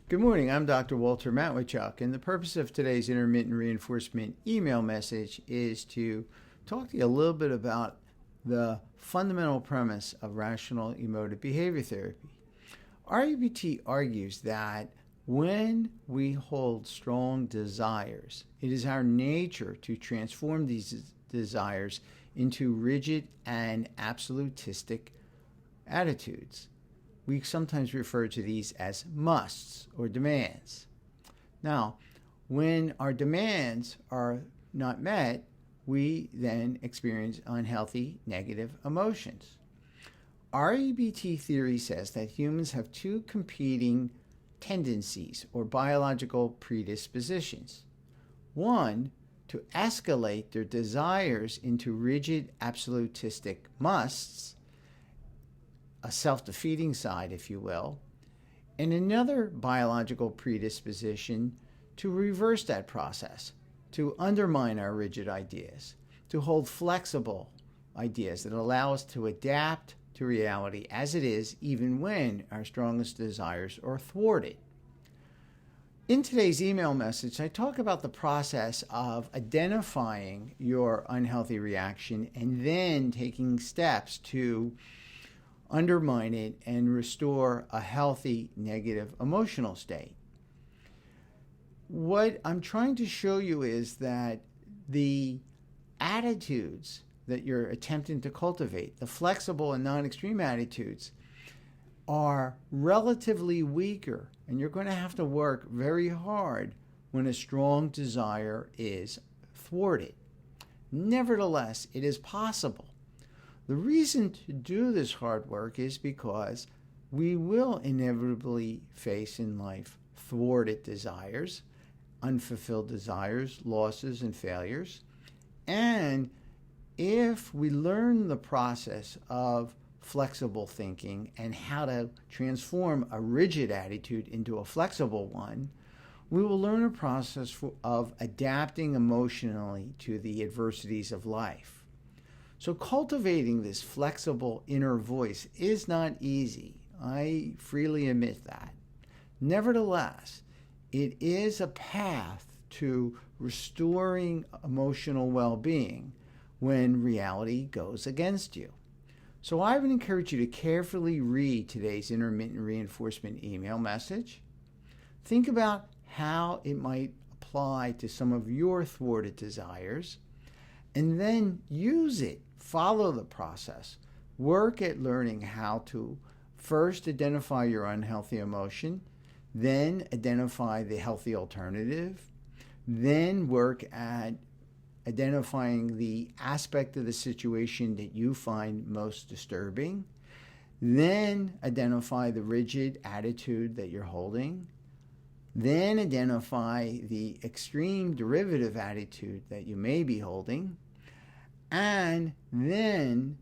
Good morning, I'm Dr. Walter Matwichuk, and the purpose of today's intermittent reinforcement email message is to talk to you a little bit about the fundamental premise of rational emotive behavior therapy. REBT argues that when we hold strong desires, it is our nature to transform these desires into rigid and absolutistic attitudes. We sometimes refer to these as musts or demands. Now, when our demands are not met, we then experience unhealthy negative emotions. Rebt theory says that humans have two competing tendencies or biological predispositions. One, to escalate their desires into rigid absolutistic musts, a self-defeating side, if you will, and another biological predisposition to reverse that process, to undermine our rigid ideas, to hold flexible ideas that allow us to adapt to reality as it is, even when our strongest desires are thwarted. In today's email message, I talk about the process of identifying your unhealthy reaction and then taking steps to undermine it and restore a healthy negative emotional state. What I'm trying to show you is that the attitudes that you're attempting to cultivate, the flexible and non-extreme attitudes, are relatively weaker, and you're going to have to work very hard when a strong desire is thwarted. Nevertheless, it is possible. The reason to do this hard work is because we will inevitably face in life thwarted desires, unfulfilled desires, losses, and failures. And if we learn the process of flexible thinking and how to transform a rigid attitude into a flexible one, we will learn a process of adapting emotionally to the adversities of life. So cultivating this flexible inner voice is not easy. I freely admit that. Nevertheless, it is a path to restoring emotional well-being when reality goes against you. So I would encourage you to carefully read today's intermittent reinforcement email message. Think about how it might apply to some of your thwarted desires, and then use it. Follow the process. Work at learning how to first identify your unhealthy emotion, then identify the healthy alternative, then work at identifying the aspect of the situation that you find most disturbing, then identify the rigid attitude that you're holding, then identify the extreme derivative attitude that you may be holding, and then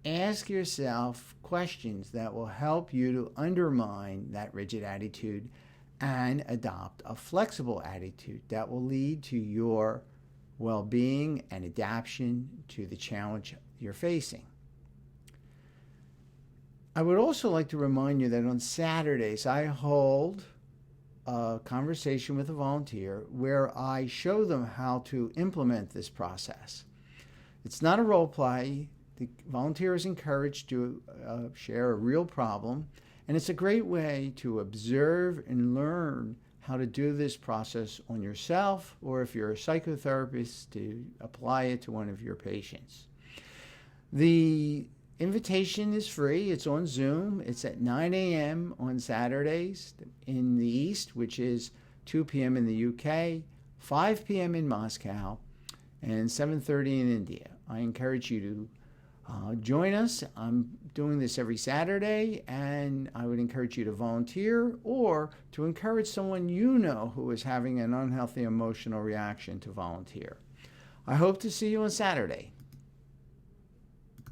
ask yourself questions that will help you to undermine that rigid attitude and adopt a flexible attitude that will lead to your well-being and adaptation to the challenge you're facing. I would also like to remind you that on Saturdays I hold a conversation with a volunteer where I show them how to implement this process. It's not a role play. The volunteer is encouraged to share a real problem, and it's a great way to observe and learn how to do this process on yourself, or if you're a psychotherapist, to apply it to one of your patients. The invitation is free. It's on Zoom. It's at 9 a.m. on Saturdays in the East, which is 2 p.m. in the UK, 5 p.m. in Moscow, and 7:30 in India. I encourage you to join us. I'm doing this every Saturday, and I would encourage you to volunteer or to encourage someone you know who is having an unhealthy emotional reaction to volunteer. I hope to see you on Saturday.